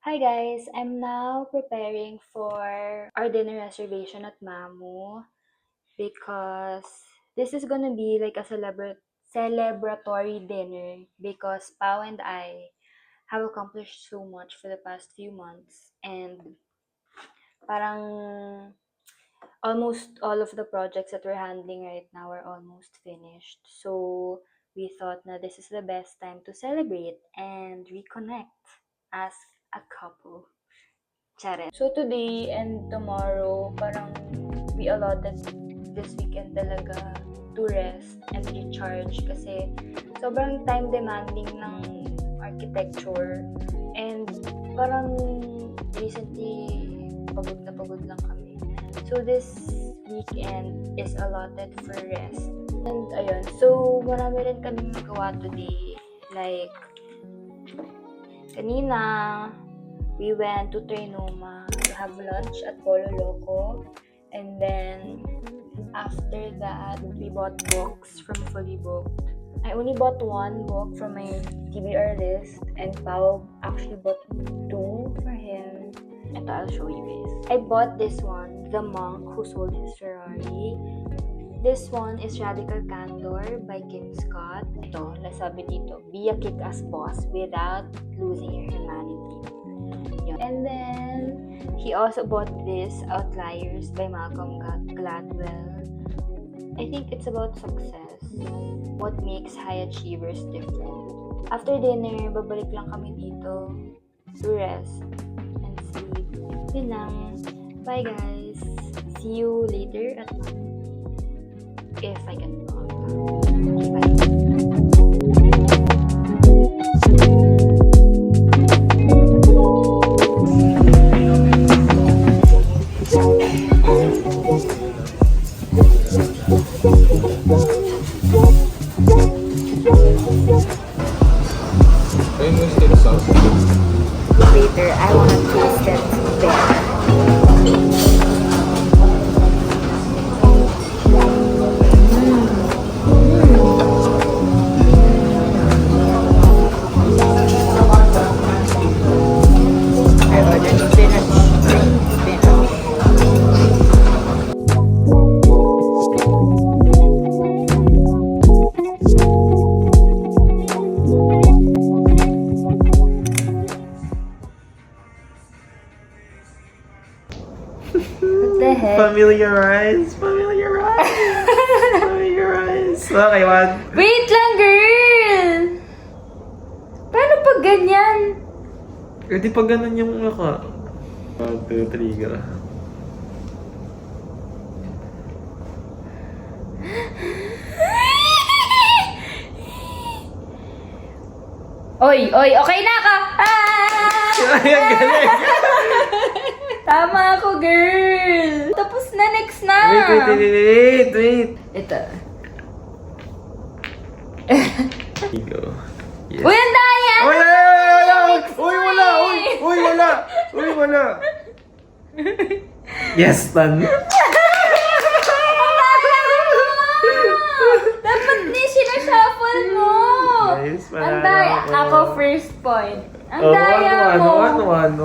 Hi guys, I'm now preparing for our dinner reservation at Mamu because this is gonna be like a celebratory dinner because Pao and I have accomplished so much for the past few months and parang almost all of the projects that we're handling right now are almost finished. So we thought na this is the best time to celebrate and reconnect as a couple. Charet. So today and tomorrow, parang we allotted this weekend talaga to rest and recharge kasi sobrang time demanding ng architecture and parang recently pagod na lang kami. So this weekend is allotted for rest. And ayun, so marami rin kaming nagawa today. Like, kanina, we went to Trinoma to have lunch at Polo Loco. And then, after that, we bought books from Fully Booked. I only bought one book from my TBR list, and Pao actually bought two for him. Ito, I'll show you guys. I bought this one, The Monk Who Sold His Ferrari. This one is Radical Candor by Kim Scott. Ito, sabi dito, be a kick-ass boss without losing your humanity. And then, he also bought this, Outliers by Malcolm Gladwell. I think it's about success. What makes high achievers different. After dinner, babalik lang kami dito to rest and sleep. Yun lang. Bye guys. See you later at night. If I can vlog. Okay, bye. Later, I want to taste it there. I ordered spinach. What the heck? Familiarize. Okay, one. Wait lang, girl! Paano pag ganyan? Eh, di pa ganun yung naka. 1, 2, 3, ka. Oy, okay na ka! Ah! Ay, ang galing! Tama ako, girl! Tapos na, next na! Wait. Ito. Go. Yes. Uy, ang daya! Uy, wala! Yes, done. Dapat di sinashuffle mo! Guys, Ang daya. Ako first point. Ang daya mo. One.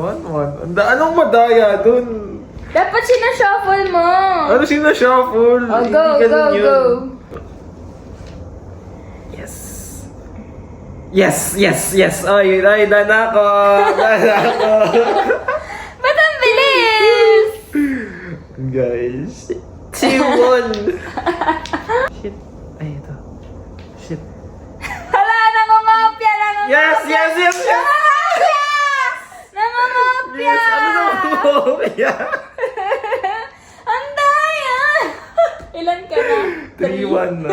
Anong madaya dun? Dapat sinashuffle mo. Ano sinashuffle? Oh, Hindi go. ganun yun. Yes. Ay, dana ko. Ba't ang bilis? Guys. Simon. Shit. Ay, ito. Shit. Hala, nangungopia. Yes. Nangungopia. Yes, ano na? Ang daya. Ilan ka na? 3-1 na.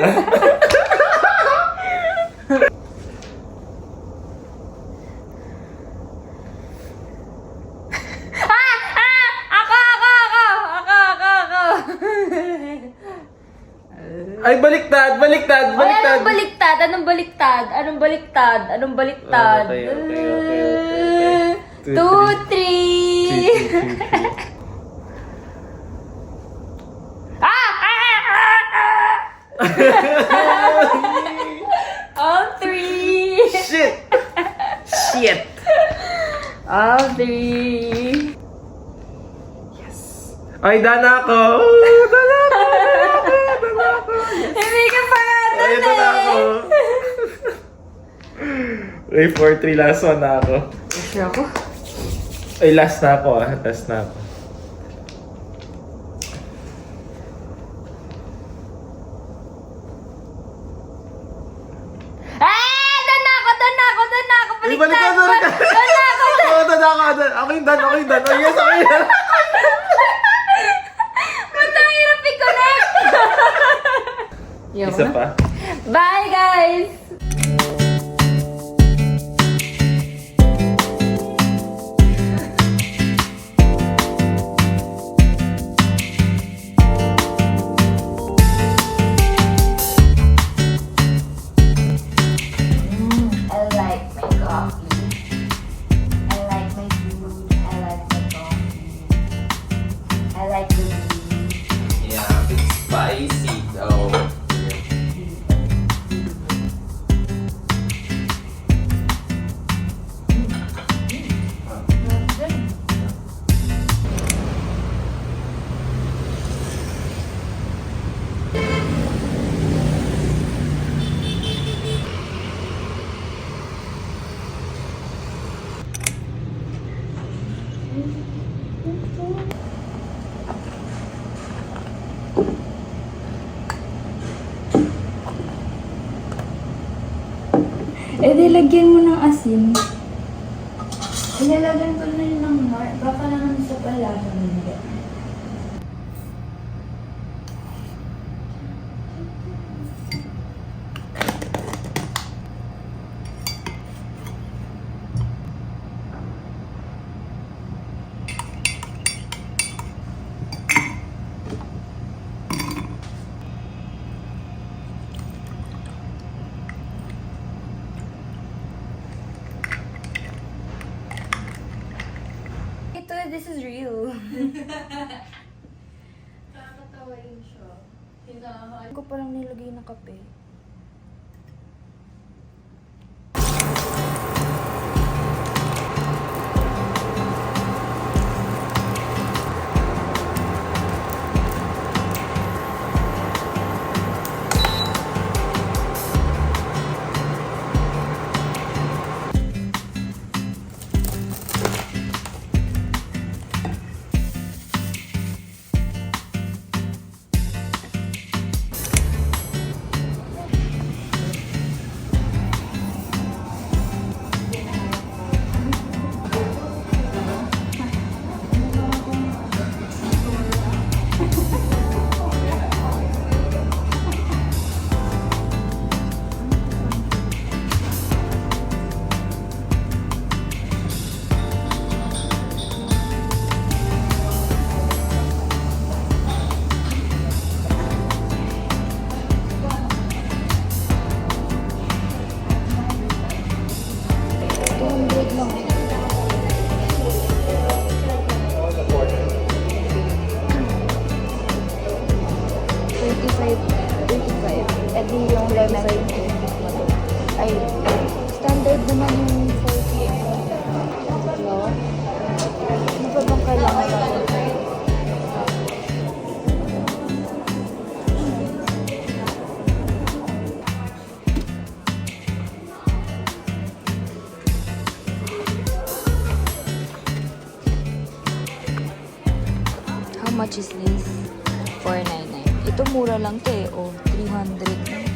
Ay, baliktad. Ay, anong baliktad? Okay. 2, 3. All 3. Shit. All three. Ay, dana ako! Dana ako! Dana ako! Hindi ka pa nga Ay, dana ako! Okay, 4-3, last one na ako. Sure ako. Ay, last na ako ah. Last na ako. Doon na ako! Ay, balik ka! Balik ka! Oo, dana ako! Ako yung dan! Ako yung dan! Oh, yes! Ako yung dan! Ba't ang hirap i-connect? Isa pa. Bye, guys! I like my coffee. I like my food. I like my coffee. I like the view. Yeah, it's spicy though. Eh, di lagyan mo ng asin. Ilalagyan ko na yun ng heart. Baka naman sa pala hindi. Ito, this is real. Nakakatawa yun siya. Hindi ko parang nilagay na kape. Ay, standard naman yung 40. Hello? Ano pa bang kailangan natin? How much is this? $4.99. Ito mura lang to eh. Oh, 300 na.